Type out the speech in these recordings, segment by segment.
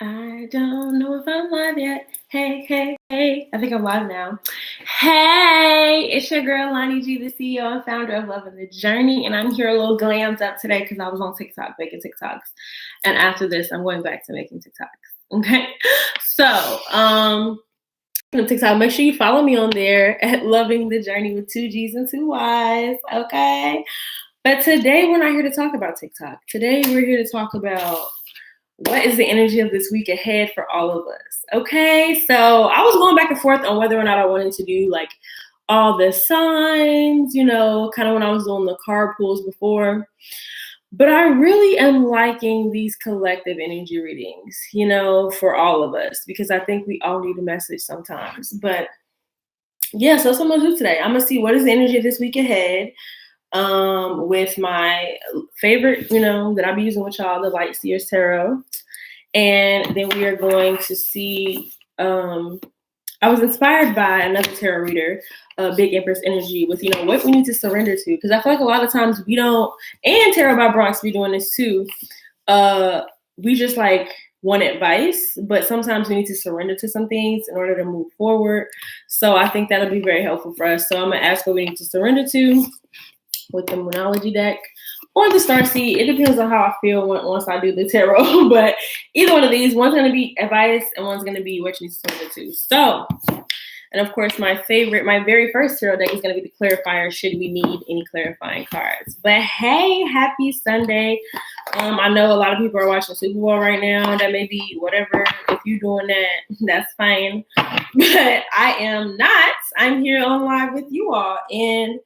I don't know if I'm live yet. Hey, hey, hey. I think I'm live now. Hey, it's your girl, Lonnie G, the CEO and founder of Loving the Journey. And I'm here a little glammed up today because I was on TikTok making TikToks. And after this, I'm going back to making TikToks. Okay. So, on TikTok, make sure you follow me on there at Loving the Journey with 2 G's and 2 Y's. Okay. But today, we're not here to talk about TikTok. Today, we're here to talk about what is the energy of this week ahead for all of us? Okay, so I was going back and forth on whether or not I wanted to do like all the signs, kind of when I was doing the card pulls before. But I really am liking these collective energy readings, for all of us, because I think we all need a message sometimes. But yeah, so that's what I'm gonna do today. I'm gonna see what is the energy of this week ahead. With my favorite, that I'll be using with y'all, the LightSeers Tarot. And then we are going to see, I was inspired by another tarot reader, Big Empress Energy, with, what we need to surrender to. Because I feel like a lot of times we don't, and Tarot by Bronx be doing this too. We just like want advice, but sometimes we need to surrender to some things in order to move forward. So I think that'll be very helpful for us. So I'm going to ask what we need to surrender to with the Moonology deck or the Starseed. It depends on how I feel once I do the tarot. But either one of these, one's going to be advice and one's going to be what you need to surrender to. So, and of course, my very first tarot deck is going to be the clarifier, should we need any clarifying cards. But hey, happy Sunday. I know a lot of people are watching Super Bowl right now. That may be whatever. If you're doing that, that's fine. But I am not. I'm here on live with you all. And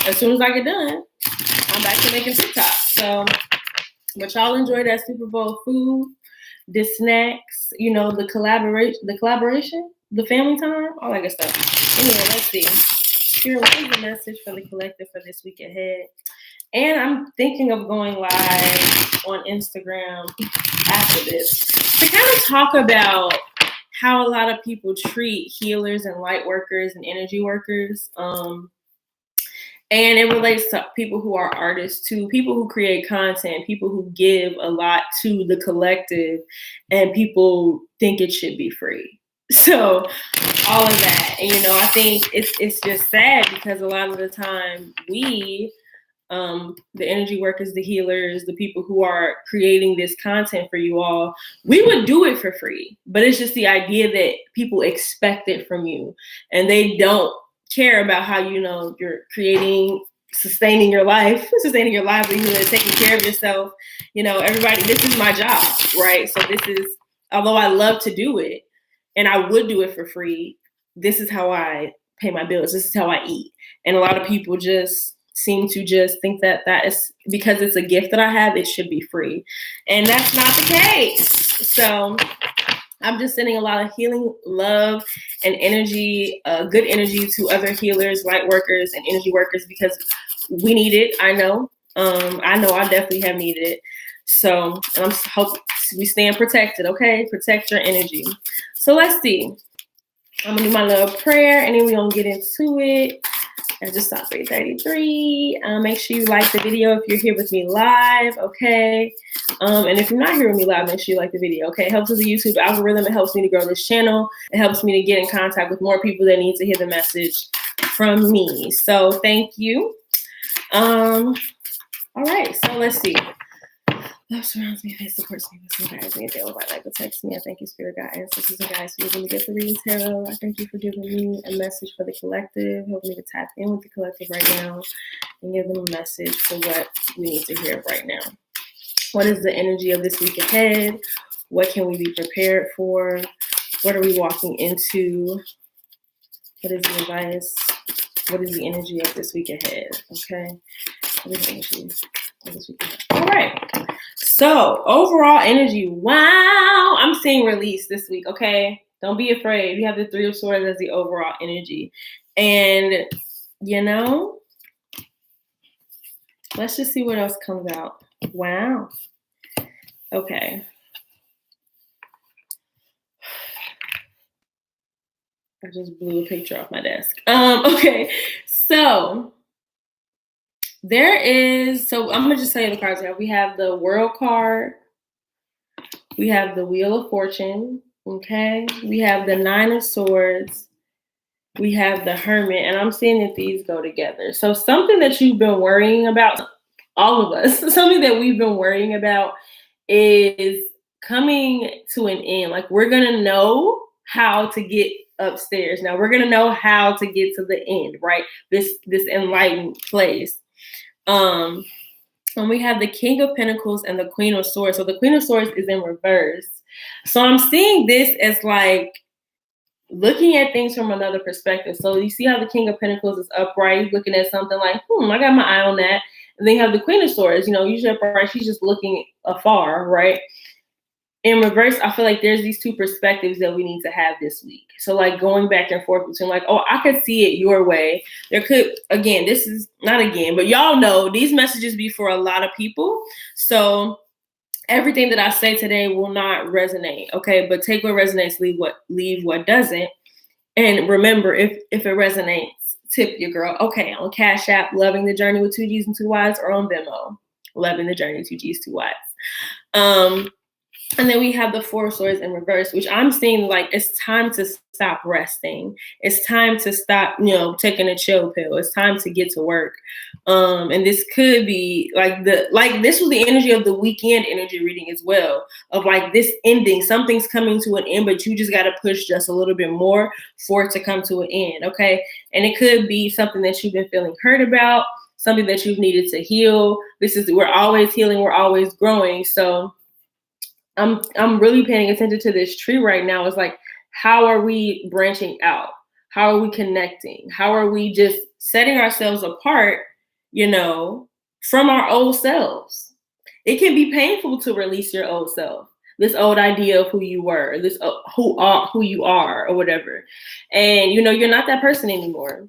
as soon as I get done, I'm back to making TikTok. So, but y'all enjoy that Super Bowl food, the snacks, the collaboration, the family time, all that good stuff. Anyway, let's see. Here, what is the message for the collective for this week ahead? And I'm thinking of going live on Instagram after this to kind of talk about how a lot of people treat healers and light workers and energy workers. And it relates to people who are artists too, people who create content, people who give a lot to the collective, and people think it should be free. So all of that. And, I think it's just sad because a lot of the time we, the energy workers, the healers, the people who are creating this content for you all, we would do it for free. But it's just the idea that people expect it from you and they don't care about how you're creating, sustaining your livelihood, taking care of yourself. Everybody, this is my job, right? So this is, although I love to do it and I would do it for free, this is how I pay my bills. This is how I eat. And a lot of people just seem to just think that is because it's a gift that I have, it should be free. And that's not the case. So I'm just sending a lot of healing, love, and energy, good energy to other healers, light workers, and energy workers because we need it. I know I definitely have needed it. So I'm hope we stand protected, okay? Protect your energy. So let's see. I'm gonna do my little prayer, and then we're gonna get into it. I just stopped 3:33. Make sure you like the video if you're here with me live, okay? And if you're not here with me live, make sure you like the video, okay? It helps with the YouTube algorithm. It helps me to grow this channel. It helps me to get in contact with more people that need to hear the message from me. So thank you. All right, so let's see. Love surrounds me, faith supports me, this guides me, they will light protects me. I thank you, Spirit God, ancestors and guides, for giving me the gift of reading tarot. I thank you for giving me a message for the collective. Help me to tap in with the collective right now and give them a message for what we need to hear right now. What is the energy of this week ahead? What can we be prepared for? What are we walking into? What is the advice? What is the energy of this week ahead? Okay. What is the energy of this week ahead? All right. So overall energy, wow, I'm seeing release this week, okay? Don't be afraid. We have the Three of Swords as the overall energy. And, let's just see what else comes out. Wow. Okay. I just blew a picture off my desk. Okay, so I'm gonna just tell you the cards we have. We have the World card, We have the Wheel of Fortune. Okay. We have the Nine of Swords. We have the Hermit. And I'm seeing that these go together. So something that you've been worrying about, all of us, something that we've been worrying about is coming to an end. Like, we're going to know how to get upstairs. Now we're going to know how to get to the end, right? This enlightened place. And we have the King of Pentacles and the Queen of Swords. So the Queen of Swords is in reverse. So I'm seeing this as like looking at things from another perspective. So you see how the King of Pentacles is upright, looking at something like, I got my eye on that. And then you have the Queen of Swords, usually upright, she's just looking afar, right? In reverse, I feel like there's these two perspectives that we need to have this week. So like going back and forth between like, oh, I could see it your way. There could, again, this is not again, but y'all know these messages be for a lot of people. So everything that I say today will not resonate. Okay. But take what resonates, leave what doesn't. And remember, if it resonates, tip your girl. Okay. On Cash App, Loving the Journey with 2 G's and 2 Y's, or on Venmo, Loving the Journey, 2 G's, 2 Y's. And then we have the Four of Swords in reverse, which I'm seeing like it's time to stop resting. It's time to stop, taking a chill pill. It's time to get to work. And this could be this was the energy of the weekend energy reading as well, of like this ending. Something's coming to an end, but you just got to push just a little bit more for it to come to an end. Okay. And it could be something that you've been feeling hurt about, something that you've needed to heal. We're always healing. We're always growing. So I'm really paying attention to this tree right now. It's like, how are we branching out? How are we connecting? How are we just setting ourselves apart, from our old selves? It can be painful to release your old self, this old idea of who you were, this who you are, or whatever. And you're not that person anymore.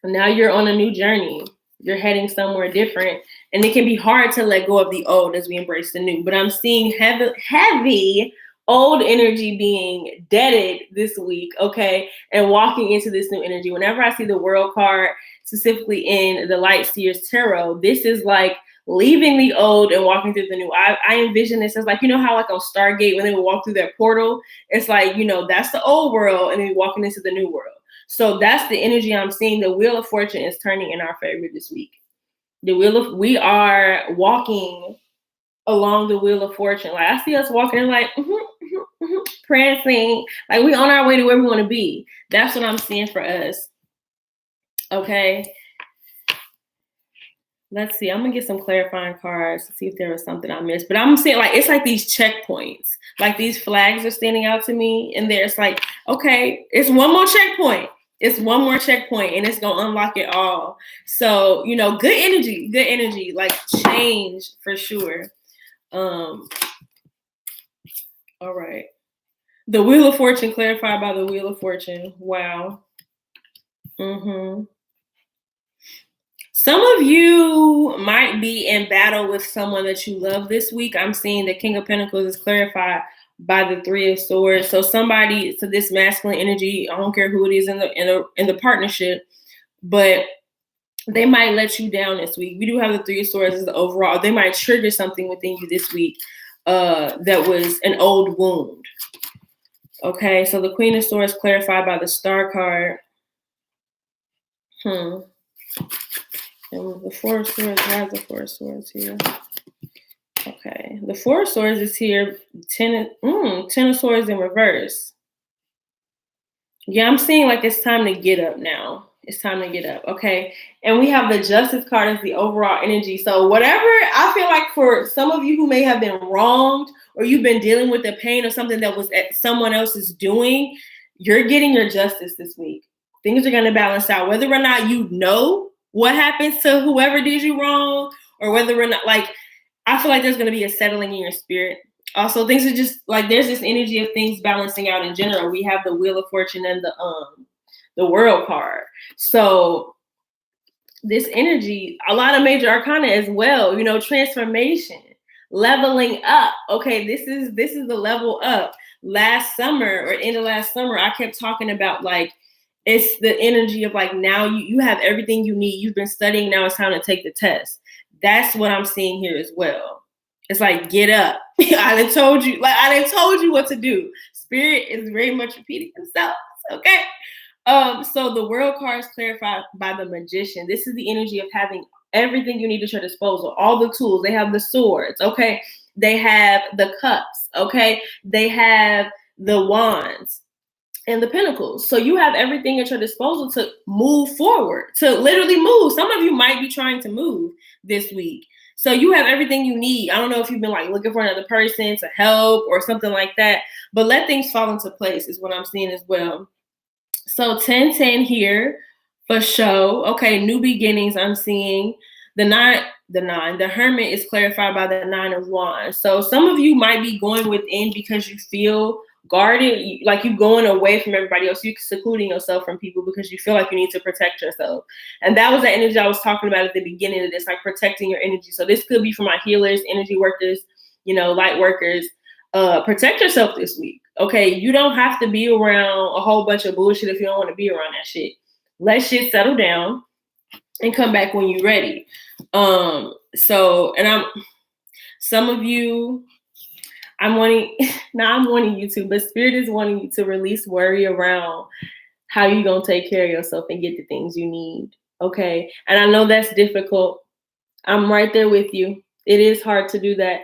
Now you're on a new journey. You're heading somewhere different. And it can be hard to let go of the old as we embrace the new. But I'm seeing heavy old energy being deaded this week, okay? And walking into this new energy. Whenever I see the World card, specifically in the LightSeers Tarot, this is like leaving the old and walking through the new. I envision this as like, how like on Stargate, when they would walk through that portal, it's like, that's the old world and then walking into the new world. So that's the energy I'm seeing. The Wheel of Fortune is turning in our favor this week. We are walking along the Wheel of Fortune. Like I see us walking and like prancing, like we on our way to where we want to be. That's what I'm seeing for us. Okay. Let's see. I'm gonna get some clarifying cards to see if there was something I missed. But I'm seeing like it's like these checkpoints. Like these flags are standing out to me, and there's like, okay, it's one more checkpoint. It's one more checkpoint, and it's gonna unlock it all. So good energy, like change for sure. All right. The Wheel of Fortune clarified by the Wheel of Fortune. Wow. Some of you might be in battle with someone that you love this week. I'm seeing the King of Pentacles is clarified by the Three of Swords. So this masculine energy, I don't care who it is in the partnership, but they might let you down this week. We do have the Three of Swords as the overall. They might trigger something within you this week that was an old wound. Okay, so the Queen of Swords clarified by the Star card. And the Four of Swords has the Four of Swords here. Okay, the Four of Swords is here. Ten of Swords in reverse. Yeah, I'm seeing like it's time to get up now. It's time to get up. Okay, and we have the Justice card as the overall energy. So whatever, I feel like for some of you who may have been wronged or you've been dealing with the pain of something that was at someone else's doing, you're getting your justice this week. Things are going to balance out, whether or not you know what happens to whoever did you wrong, or whether or not, like, I feel like there's going to be a settling in your spirit. Also, things are just like, there's this energy of things balancing out in general. We have the Wheel of Fortune and the World card. So this energy, a lot of major arcana as well, transformation, leveling up. Okay, this is the level up. Last summer or end of last summer, I kept talking about like, it's the energy of like, now you have everything you need. You've been studying. Now it's time to take the test. That's what I'm seeing here as well. It's like, get up. I done told you what to do. Spirit is very much repeating himself. Okay. So the world card is clarified by the magician. This is the energy of having everything you need at your disposal, all the tools. They have the swords, okay? They have the cups, okay? They have the wands and the pinnacles. So you have everything at your disposal to move forward, to literally move. Some of you might be trying to move this week. So you have everything you need. I don't know if you've been like looking for another person to help or something like that, but let things fall into place is what I'm seeing as well. So 1010 here for show. Okay, new beginnings I'm seeing. The hermit is clarified by the 9 of wands. So some of you might be going within because you feel guarded, like you going away from everybody else. You're secluding yourself from people because you feel like you need to protect yourself. And that was the energy I was talking about at the beginning of this, like protecting your energy. So this could be for my healers, energy workers, light workers. Protect yourself this week. Okay, you don't have to be around a whole bunch of bullshit if you don't want to be around that shit. Let shit settle down and come back when you're ready. Some of you, I'm wanting you to, but Spirit is wanting you to release worry around how you gonna take care of yourself and get the things you need. Okay, and I know that's difficult. I'm right there with you. It is hard to do that.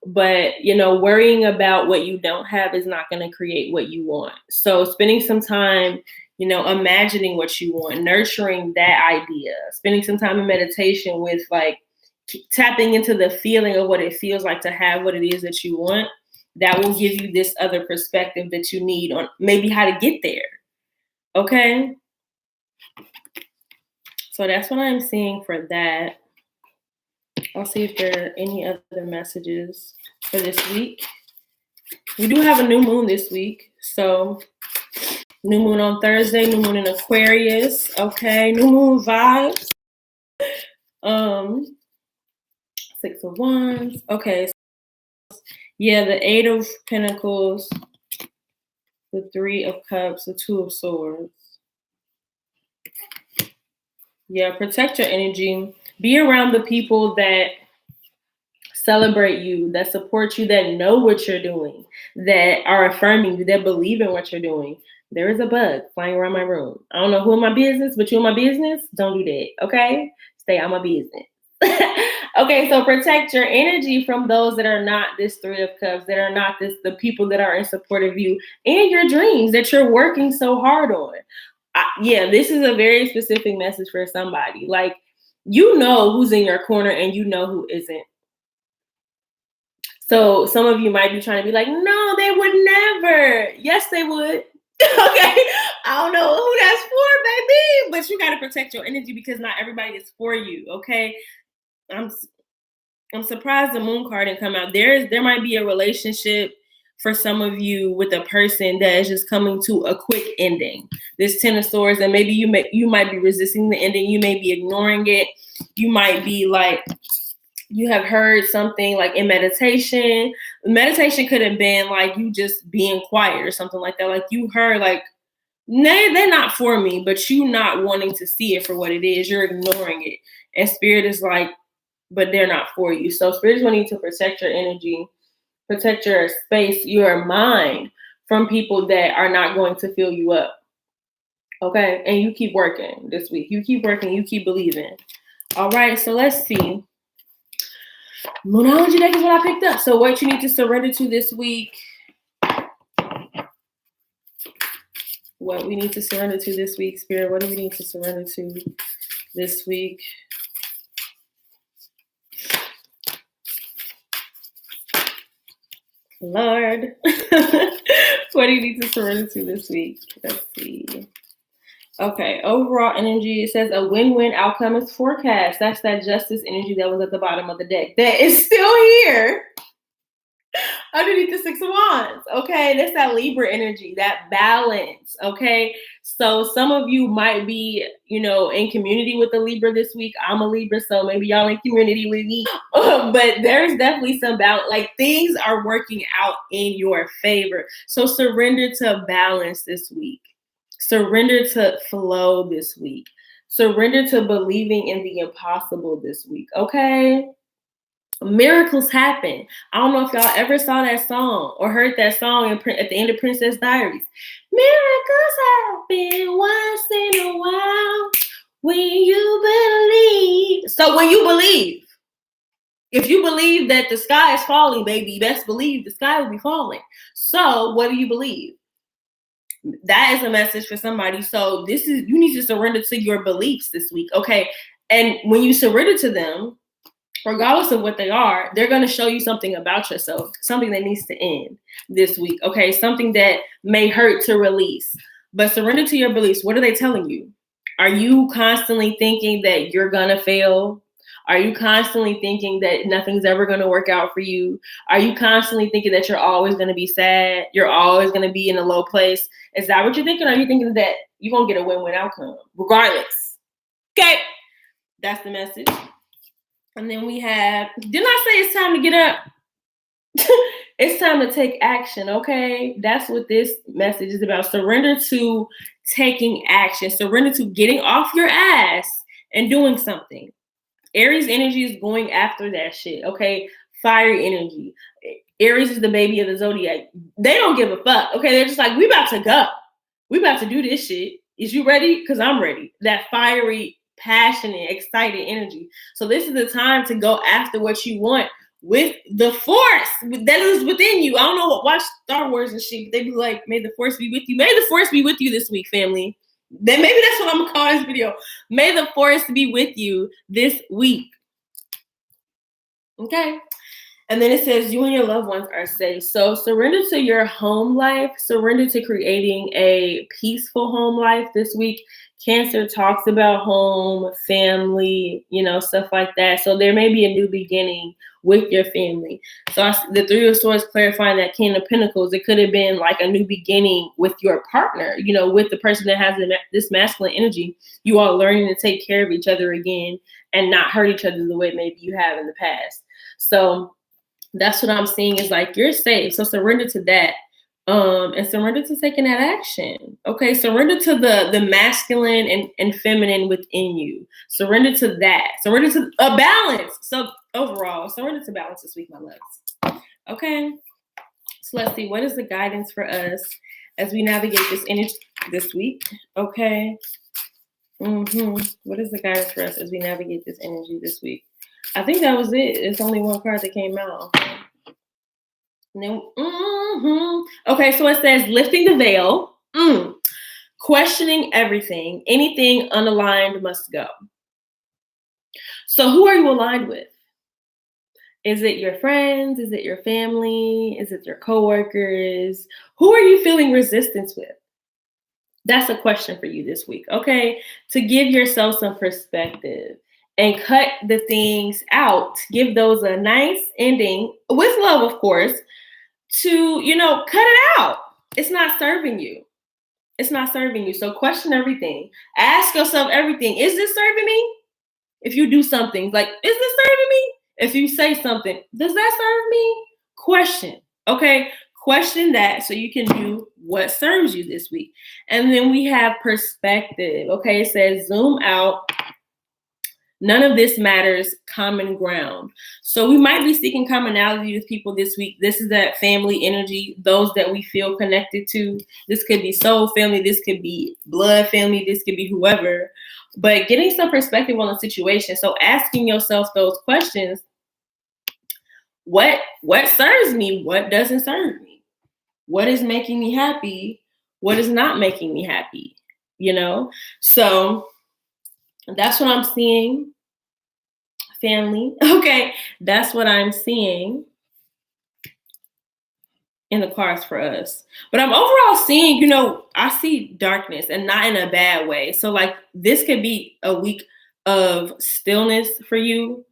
But, worrying about what you don't have is not going to create what you want. So spending some time, imagining what you want, nurturing that idea, spending some time in meditation with like tapping into the feeling of what it feels like to have what it is that you want, that will give you this other perspective that you need on maybe how to get there. Okay. So that's what I'm seeing for that. I'll see if there are any other messages for this week. We do have a new moon this week. So new moon on Thursday, new moon in Aquarius. Okay, new moon vibes. 6 of Wands. Okay. Yeah, the 8 of Pentacles, the 3 of Cups, the 2 of Swords. Yeah, protect your energy. Be around the people that celebrate you, that support you, that know what you're doing, that are affirming you, that believe in what you're doing. There is a bug flying around my room. I don't know who in my business, but you in my business, don't do that, okay? Stay out my business. Okay, so protect your energy from those that are not this 3 of Cups, that are not the people that are in support of you and your dreams that you're working so hard on. This is a very specific message for somebody. Like, who's in your corner and who isn't. So some of you might be trying to be like, no, they would never. Yes, they would. Okay. I don't know who that's for, baby, but you got to protect your energy because not everybody is for you. Okay. I'm surprised the moon card didn't come out. There might be a relationship for some of you with a person that is just coming to a quick ending. This 10 of Swords, and maybe you might be resisting the ending. You may be ignoring it. You might be like, you have heard something like in meditation. Meditation could have been like you just being quiet or something like that. Like you heard like, nah, they're not for me, but you not wanting to see it for what it is. You're ignoring it. And Spirit is like, but they're not for you. So Spirit is wanting you to protect your energy, protect your space, your mind from people that are not going to fill you up. Okay. And you keep working this week. You keep working. You keep believing. All right. So let's see. Moonology deck is what I picked up. So what you need to surrender to this week. What we need to surrender to this week, Spirit. What do we need to surrender to this week? Lord. What do you need to surrender to this week? Let's see. Okay, overall energy, it says a win-win outcome is forecast. That's that justice energy that was at the bottom of the deck. That is still here underneath the 6 of Wands. Okay, that's that Libra energy, that balance. Okay, so some of you might be, in community with the Libra this week. I'm a Libra, so maybe y'all in community with me. But there's definitely some balance. Like things are working out in your favor. So surrender to balance this week. Surrender to flow this week. Surrender to believing in the impossible this week. Okay. Miracles happen. I don't know if y'all ever saw that song or heard that song at the end of Princess Diaries. Miracles happen once in a while when you believe. So when you believe, if you believe that the sky is falling, baby, you best believe the sky will be falling. So what do you believe? That is a message for somebody. So you need to surrender to your beliefs this week, okay? And when you surrender to them, regardless of what they are, they're going to show you something about yourself, something that needs to end this week, okay? Something that may hurt to release. But surrender to your beliefs. What are they telling you? Are you constantly thinking that you're going to fail? Are you constantly thinking that nothing's ever going to work out for you? Are you constantly thinking that you're always going to be sad? You're always going to be in a low place? Is that what you're thinking? Or are you thinking that you're going to get a win-win outcome regardless? Okay, that's the message. And then we have, didn't I say it's time to get up? It's time to take action, okay? That's what this message is about. Surrender to taking action. Surrender to getting off your ass and doing something. Aries energy is going after that shit, okay? Fiery energy. Aries is the baby of the zodiac. They don't give a fuck, okay? They're just like, we about to go. We about to do this shit. Is you ready? Because I'm ready. That fiery, passionate, excited energy. So this is the time to go after what you want with the force that is within you. I don't know watch Star Wars and shit. They be like, may the force be with you. May the force be with you this week, family. Then maybe that's what I'm gonna call this video. May the force be with you this week. Okay. And then it says you and your loved ones are safe. So surrender to your home life. Surrender to creating a peaceful home life this week. Cancer talks about home, family, stuff like that. So there may be a new beginning with your family. So the Three of Swords clarifying that King of Pentacles, it could have been like a new beginning with your partner, with the person that has this masculine energy. You all learning to take care of each other again and not hurt each other the way maybe you have in the past. So that's what I'm seeing is like you're safe. So surrender to that. And surrender to taking that action. Okay, surrender to the masculine and feminine within you. Surrender to that. Surrender to a balance. So overall, surrender to balance this week, my loves. Okay, so let's see. What is the guidance for us as we navigate this energy this week? Okay. What is the guidance for us as we navigate this energy this week? I think that was it. It's only one card that came out. Okay, so it says lifting the veil, questioning everything, anything unaligned must go. So who are you aligned with? Is it your friends? Is it your family? Is it your coworkers? Who are you feeling resistance with? That's a question for you this week, okay? To give yourself some perspective and cut the things out. Give those a nice ending with love, of course, to, cut it out. It's not serving you. It's not serving you. So question everything. Ask yourself everything. Is this serving me? If you do something, like, is this serving me? If you say something, does that serve me? Question, okay? Question that so you can do what serves you this week. And then we have perspective, okay? It says zoom out. None of this matters, common ground. So we might be seeking commonality with people this week. This is that family energy, those that we feel connected to. This could be soul family. This could be blood family. This could be whoever. But getting some perspective on the situation. So asking yourself those questions. What serves me? What doesn't serve me? What is making me happy? What is not making me happy? So that's what I'm seeing, family. Okay, that's what I'm seeing in the cards for us. But I'm overall seeing, I see darkness and not in a bad way. So like this could be a week of stillness for you.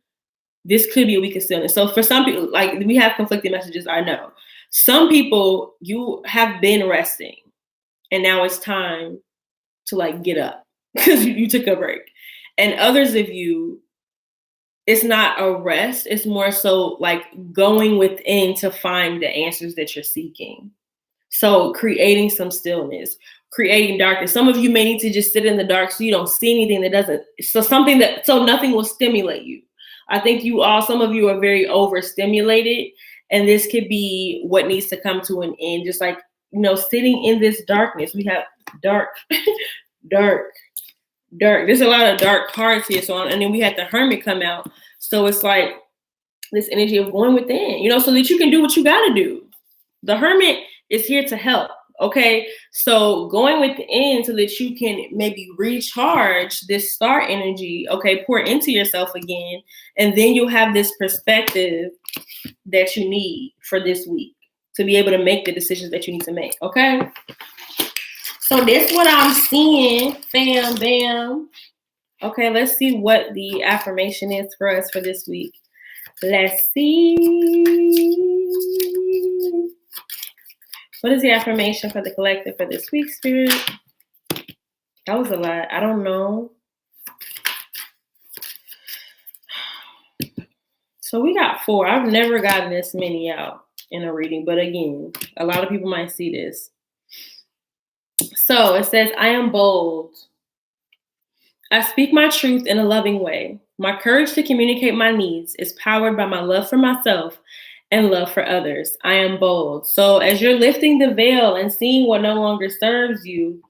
This could be a week of stillness. So for some people, like we have conflicting messages, I know. Some people, you have been resting and now it's time to like get up because you took a break. And others of you, it's not a rest. It's more so like going within to find the answers that you're seeking. So creating some stillness, creating darkness. Some of you may need to just sit in the dark so you don't see anything that doesn't, so nothing will stimulate you. I think some of you are very overstimulated, and this could be what needs to come to an end. Just like, sitting in this darkness. We have dark, dark. There's a lot of dark cards here. So, and then we had the Hermit come out. So it's like this energy of going within, so that you can do what you got to do. The Hermit is here to help. Okay, so going within so that you can maybe recharge this star energy, okay, pour into yourself again, and then you'll have this perspective that you need for this week to be able to make the decisions that you need to make, okay? So this is what I'm seeing, bam, bam. Okay, let's see what the affirmation is for us for this week. Let's see. What is the affirmation for the collective for this week, Spirit? That was a lot. I don't know. So we got 4. I've never gotten this many out in a reading. But again, a lot of people might see this. So it says, I am bold. I speak my truth in a loving way. My courage to communicate my needs is powered by my love for myself and love for others. I am bold. So as you're lifting the veil and seeing what no longer serves you,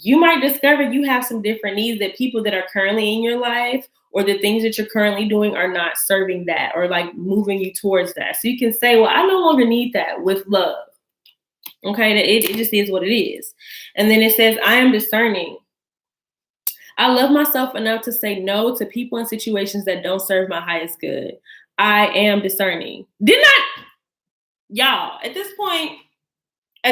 you might discover you have some different needs that people that are currently in your life or the things that you're currently doing are not serving that or like moving you towards that. So you can say, well, I no longer need that with love. Okay, it just is what it is. And then it says, I am discerning. I love myself enough to say no to people and situations that don't serve my highest good. I am discerning. Y'all, at this point, I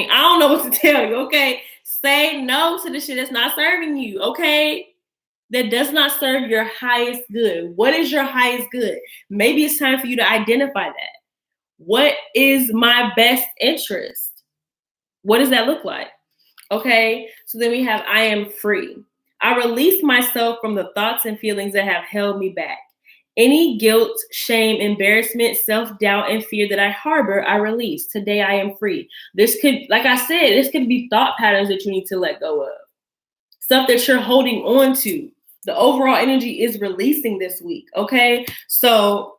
don't know what to tell you, okay? Say no to the shit that's not serving you, okay? That does not serve your highest good. What is your highest good? Maybe it's time for you to identify that. What is my best interest? What does that look like? Okay, so then we have I am free. I release myself from the thoughts and feelings that have held me back. Any guilt, shame, embarrassment, self-doubt, and fear that I harbor, I release. Today I am free. This could, like I said, this could be thought patterns that you need to let go of. Stuff that you're holding on to. The overall energy is releasing this week, okay? So,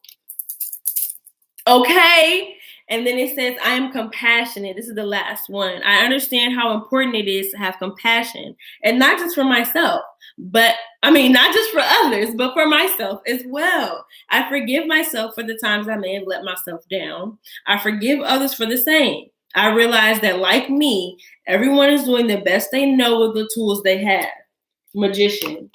okay. And then it says, I am compassionate. This is the last one. I understand how important it is to have compassion. And not just for myself, not just for others, but for myself as well. I forgive myself for the times I may have let myself down. I forgive others for the same. I realize that like me, everyone is doing the best they know with the tools they have. Magician.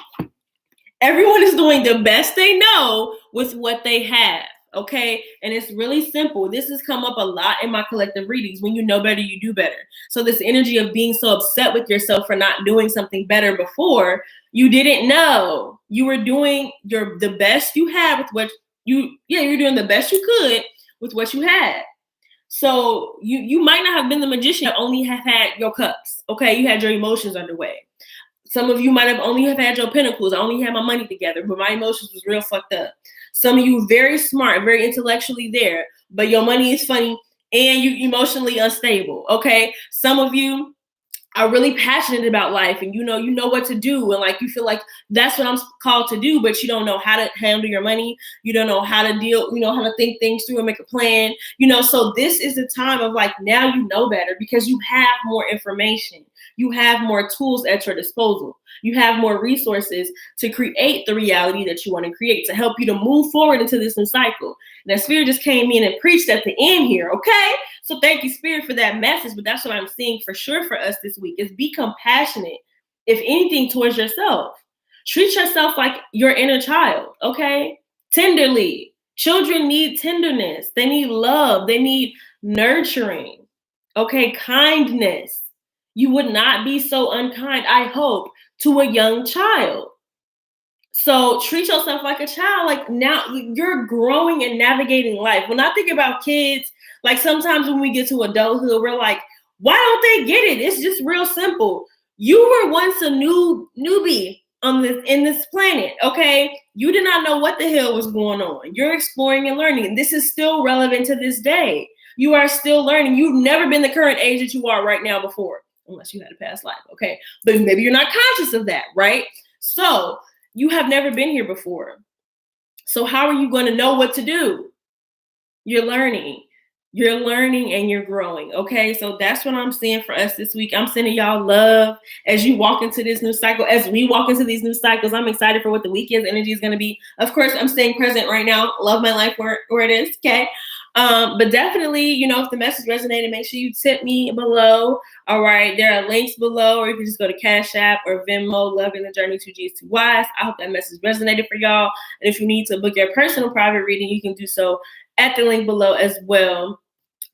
Everyone is doing the best they know with what they have. Okay, and it's really simple. This has come up a lot in my collective readings. When you know better, you do better. So this energy of being so upset with yourself for not doing something better before, you didn't know. You were doing the best you had with what you're doing the best you could with what you had. So you might not have been the magician, only have had your cups. Okay, you had your emotions underway. Some of you might have only have had your pentacles. I only had my money together, but my emotions was real fucked up. Some of you very smart, very intellectually there, but your money is funny and you emotionally unstable, okay? Some of you are really passionate about life and you know what to do and like you feel like that's what I'm called to do, but you don't know how to handle your money. You don't know how to deal, how to think things through and make a plan, so this is the time of like, now you know better because you have more information. You have more tools at your disposal. You have more resources to create the reality that you want to create to help you to move forward into this new cycle. Now, Spirit just came in and preached at the end here, okay? So thank you, Spirit, for that message. But that's what I'm seeing for sure for us this week is be compassionate, if anything, towards yourself. Treat yourself like your inner child, okay? Tenderly. Children need tenderness. They need love. They need nurturing, okay? Kindness. You would not be so unkind, I hope, to a young child. So treat yourself like a child. Like now you're growing and navigating life. When I think about kids, like sometimes when we get to adulthood, we're like, why don't they get it? It's just real simple. You were once a newbie in this planet, okay? You did not know what the hell was going on. You're exploring and learning. And this is still relevant to this day. You are still learning. You've never been the current age that you are right now before. Unless you had a past life, okay? But maybe you're not conscious of that, right? So you have never been here before. So how are you going to know what to do? You're learning. You're learning and you're growing. Okay. So that's what I'm seeing for us this week. I'm sending y'all love as you walk into this new cycle, as we walk into these new cycles. I'm excited for what the weekend's energy is going to be. Of course, I'm staying present right now. Love my life where it is. Okay. But definitely, if the message resonated, make sure you tip me below. All right. There are links below, or you can just go to Cash App or Venmo, Loving the Journey 2Gs 2Ys. I hope that message resonated for y'all. And if you need to book your personal private reading, you can do so at the link below as well.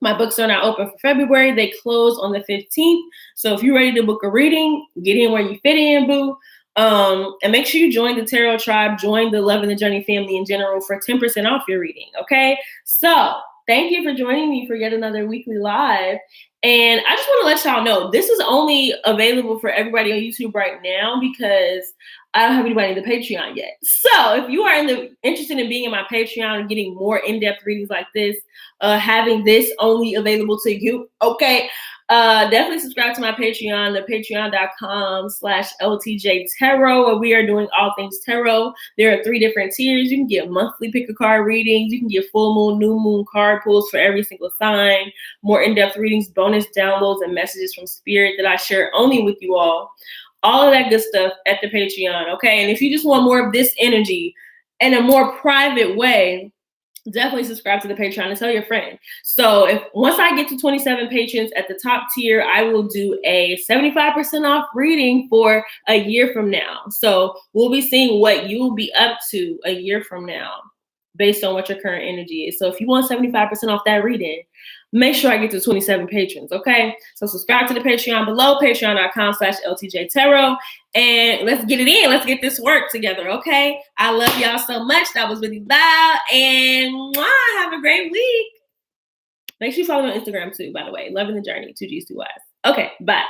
My books are now open for February. They close on the 15th. So if you're ready to book a reading, get in where you fit in, boo. And make sure you join the Tarot Tribe, join the Love and the Journey family in general for 10% off your reading, okay? So thank you for joining me for yet another weekly live. And I just want to let y'all know, this is only available for everybody on YouTube right now because I don't have anybody in the Patreon yet. So if you are interested in being in my Patreon and getting more in-depth readings like this, having this only available to you, okay, definitely subscribe to my Patreon, the patreon.com/LTJ Tarot, where we are doing all things tarot. There are 3 different tiers. You can get monthly pick a card readings. You can get full moon, new moon card pulls for every single sign, more in-depth readings, bonus downloads, and messages from spirit that I share only with you all. All of that good stuff at the Patreon, okay? And if you just want more of this energy in a more private way, definitely subscribe to the Patreon and tell your friend. So once I get to 27 patrons at the top tier, I will do a 75% off reading for a year from now. So we'll be seeing what you will be up to a year from now based on what your current energy is. So if you want 75% off that reading, make sure I get to 27 patrons, okay? So subscribe to the Patreon below, patreon.com/LTJ Tarot. And let's get it in. Let's get this work together, okay? I love y'all so much. That was really loud. And have a great week. Make sure you follow me on Instagram too, by the way. Loving the Journey, 2Gs 2Ys. Okay, bye.